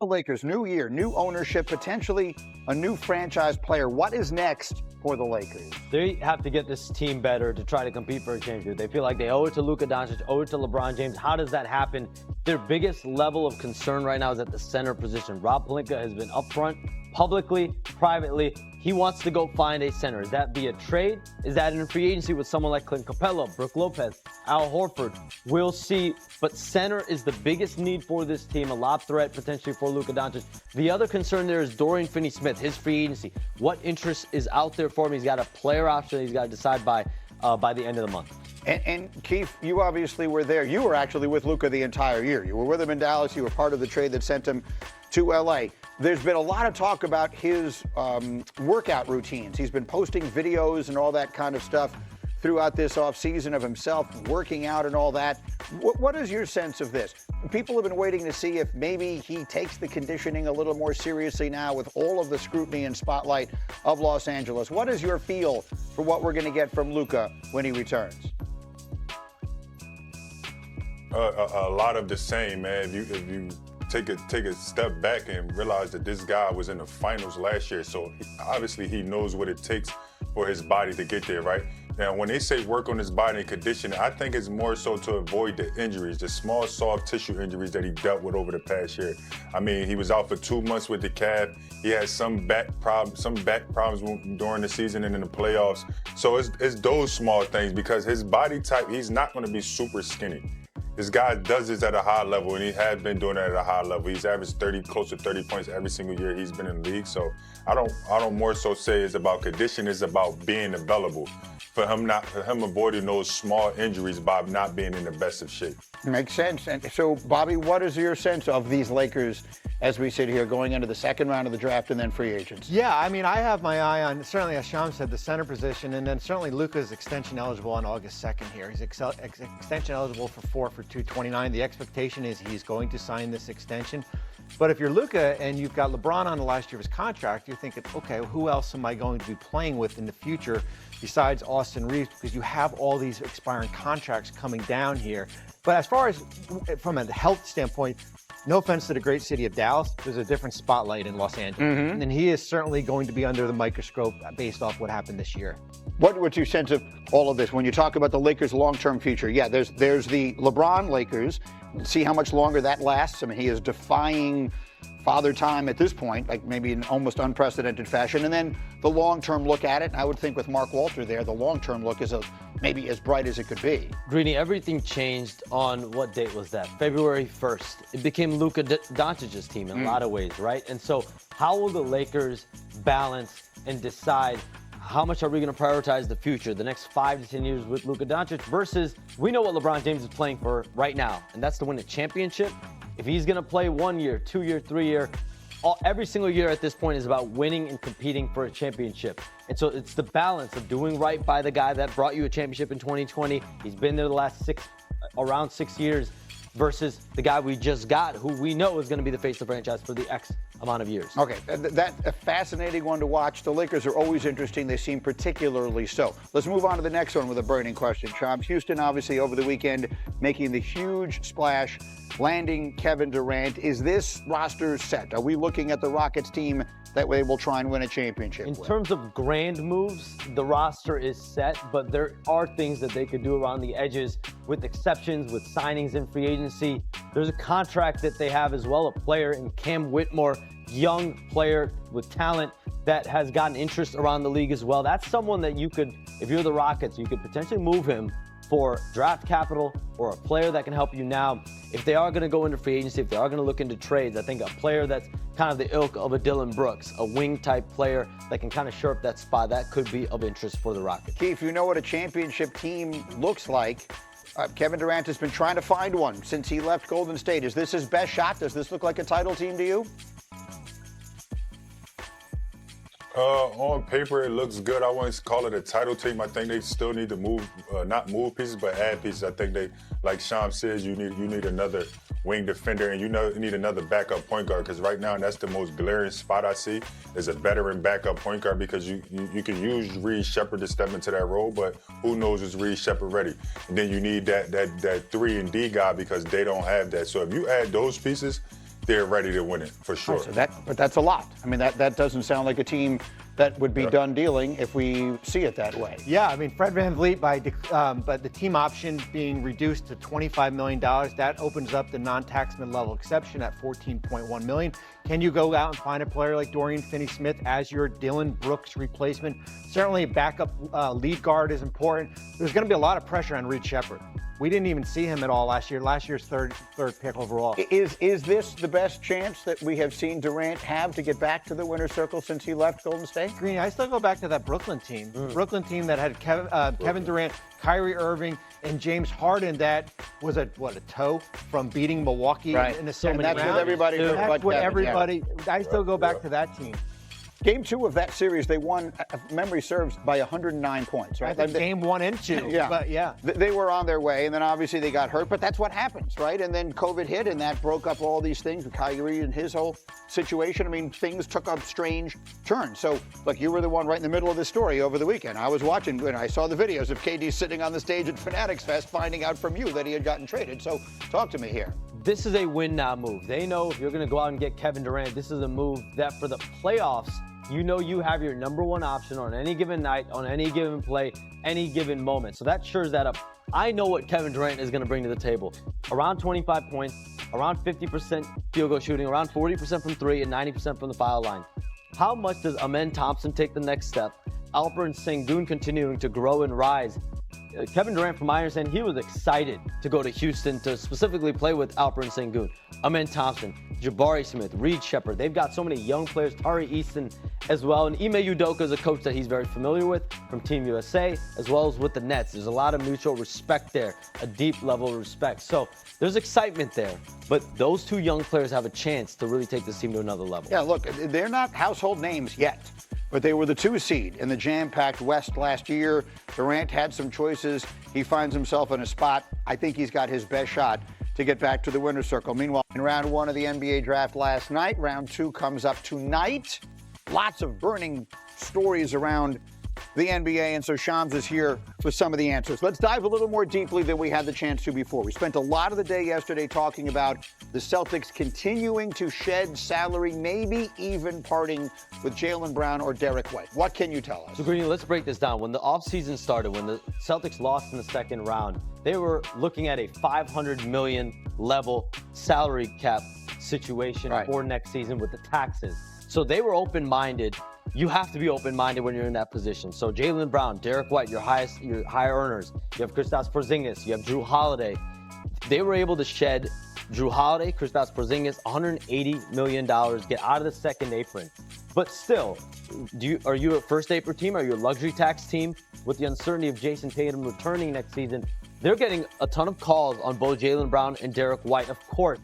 The Lakers, new year, new ownership, potentially a new franchise player. What is next for the Lakers? They have to get this team better to try to compete for a championship. They feel like they owe it to Luka Doncic, owe it to LeBron James. How does that happen? Their biggest level of concern right now is at the center position. Rob Pelinka has been upfront, publicly, privately. He wants to go find a center. Is that via trade? Is that in free agency with someone like Clint Capella, Brook Lopez, Al Horford? We'll see. But center is the biggest need for this team. A lob threat potentially for Luka Doncic. The other concern there is Dorian Finney-Smith, his free agency. What interest is out there for him? He's got a player option that he's got to decide by the end of the month. And Keith, you obviously were there. You were actually with Luka the entire year. You were with him in Dallas. You were part of the trade that sent him to L.A. There's been a lot of talk about his workout routines. He's been posting videos and all that kind of stuff throughout this offseason of himself working out and all that. What is your sense of this? People have been waiting to see if maybe he takes the conditioning a little more seriously now with all of the scrutiny and spotlight of Los Angeles. What is your feel for what we're going to get from Luka when he returns? A lot of the same, man. If you take a step back and realize that this guy was in the finals last year, so obviously he knows what it takes for his body to get there, right? Now, when they say work on his body and conditioning, I think it's more so to avoid the injuries, the small soft tissue injuries that he dealt with over the past year. I mean, he was out for 2 months with the calf. He had some back problems during the season and in the playoffs. So it's those small things because his body type, he's not going to be super skinny. This guy does this at a high level, and he has been doing it at a high level. He's averaged close to 30 points every single year he's been in the league. So I don't more so say it's about condition. It's about being available. For him avoiding those small injuries by not being in the best of shape. Makes sense. And so, Bobby, what is your sense of these Lakers as we sit here going into the second round of the draft and then free agents? Yeah, I mean, I have my eye on, certainly, as Sham said, the center position, and then certainly Luka's extension eligible on August 2nd here. He's extension eligible for $229. The expectation is he's going to sign this extension. But if you're Luka and you've got LeBron on the last year of his contract, you're thinking, okay, who else am I going to be playing with in the future besides Austin Reeves? Because you have all these expiring contracts coming down here. But as far as from a health standpoint, no offense to the great city of Dallas, there's a different spotlight in Los Angeles. Mm-hmm. And he is certainly going to be under the microscope based off what happened this year. What's your sense of all of this? When you talk about the Lakers' long-term future, yeah, there's the LeBron Lakers. See how much longer that lasts. I mean, he is defying father time at this point, like maybe in almost unprecedented fashion. And then the long-term look at it, I would think with Mark Walter there, the long-term look is maybe as bright as it could be. Greeny, everything changed on what date was that? February 1st. It became Luka Doncic's team in a lot of ways, right? And so how will the Lakers balance and decide how much are we going to prioritize the future, the next 5 to 10 years with Luka Doncic versus we know what LeBron James is playing for right now, and that's to win a championship. If he's going to play 1 year, 2 year, 3 year, every single year at this point is about winning and competing for a championship. And so it's the balance of doing right by the guy that brought you a championship in 2020. He's been there the last around 6 years versus the guy we just got who we know is going to be the face of the franchise for the X amount of years. Okay, that's a fascinating one to watch. The Lakers are always interesting. They seem particularly so. Let's move on to the next one with a burning question. Shams, Houston obviously over the weekend making the huge splash, landing Kevin Durant. Is this roster set? Are we looking at the Rockets team that way will try and win a championship? In terms of grand moves, the roster is set, but there are things that they could do around the edges with exceptions, with signings in free agency. There's a contract that they have as well, a player in Cam Whitmore, young player with talent that has gotten interest around the league as well. That's someone that you could, if you're the Rockets, you could potentially move him for draft capital or a player that can help you now. If they are going to go into free agency, if they are going to look into trades, I think a player that's kind of the ilk of a Dylan Brooks, a wing-type player that can kind of shore up that spot, that could be of interest for the Rockets. Keith, you know what a championship team looks like. Kevin Durant has been trying to find one since he left Golden State. Is this his best shot? Does this look like a title team to you? On paper, it looks good. I wouldn't call it a title team. I think they still need to move, not move pieces, but add pieces. I think they, like Sham says, you need another wing defender, and you need another backup point guard, because right now that's the most glaring spot I see is a veteran backup point guard, because you can use Reed Shepherd to step into that role, but who knows is Reed Shepherd ready? And then you need that 3 and D guy, because they don't have that. So if you add those pieces, they're ready to win it for sure. So but that's a lot. I mean, that doesn't sound like a team that would be done dealing if we see it that way. Yeah, I mean, Fred VanVleet, but the team option being reduced to $25 million, that opens up the non-taxman level exception at $14.1 million. Can you go out and find a player like Dorian Finney-Smith as your Dylan Brooks replacement? Certainly a backup lead guard is important. There's going to be a lot of pressure on Reed Shepherd. We didn't even see him at all last year. Last year's third pick overall. Is this the best chance that we have seen Durant have to get back to the winner's circle since he left Golden State? Greeny, I still go back to that Brooklyn team. Brooklyn team that had Kevin Durant, Kyrie Irving, and James Harden. That was a toe from beating Milwaukee in the second round. That's what everybody heard about That's what Kevin, everybody. I still go back to that team. Game 2 of that series, they won, if memory serves, by 109 points, right? I think game 1 and 2. Yeah. But yeah. They were on their way, and then obviously they got hurt, but that's what happens, right? And then COVID hit, and that broke up all these things with Kyrie and his whole situation. I mean, things took a strange turn. So, look, you were the one right in the middle of this story over the weekend. I was watching, and I saw the videos of KD sitting on the stage at Fanatics Fest, finding out from you that he had gotten traded. So, talk to me here. This is a win-now move. They know if you're going to go out and get Kevin Durant, this is a move that for the playoffs, you know you have your number one option on any given night, on any given play, any given moment. So that shores that up. I know what Kevin Durant is going to bring to the table. Around 25 points, around 50% field goal shooting, around 40% from 3 and 90% from the foul line. How much does Amen Thompson take the next step? Alperen Sengun continuing to grow and rise. Kevin Durant, from my understanding, he was excited to go to Houston to specifically play with Alperen Sengun, Amen Thompson, Jabari Smith, Reed Shepherd. They've got so many young players, Tari Easton as well. And Ime Udoka is a coach that he's very familiar with from Team USA, as well as with the Nets. There's a lot of mutual respect there, a deep level of respect. So there's excitement there. But those two young players have a chance to really take this team to another level. Yeah, look, they're not household names yet, but they were the 2 seed in the jam-packed West last year. Durant had some choices. He finds himself in a spot. I think he's got his best shot to get back to the winner's circle. Meanwhile, in round 1 of the NBA draft last night, round 2 comes up tonight. Lots of burning stories around the NBA, and so Shams is here with some of the answers. Let's dive a little more deeply than we had the chance to before. We spent a lot of the day yesterday talking about the Celtics continuing to shed salary, maybe even parting with Jaylen Brown or Derek White. What can you tell us? So, Greeny, let's break this down. When the offseason started, when the Celtics lost in the second round, they were looking at a $500 million level salary cap situation for next season with the taxes. So they were open-minded. You have to be open-minded when you're in that position. So Jaylen Brown, Derek White, your higher earners. You have Kristaps Porzingis. You have Drew Holiday. They were able to shed Drew Holiday, Kristaps Porzingis, $180 million, get out of the second apron. But still, are you a first apron team? Are you a luxury tax team? With the uncertainty of Jason Tatum returning next season, they're getting a ton of calls on both Jaylen Brown and Derek White. Of course,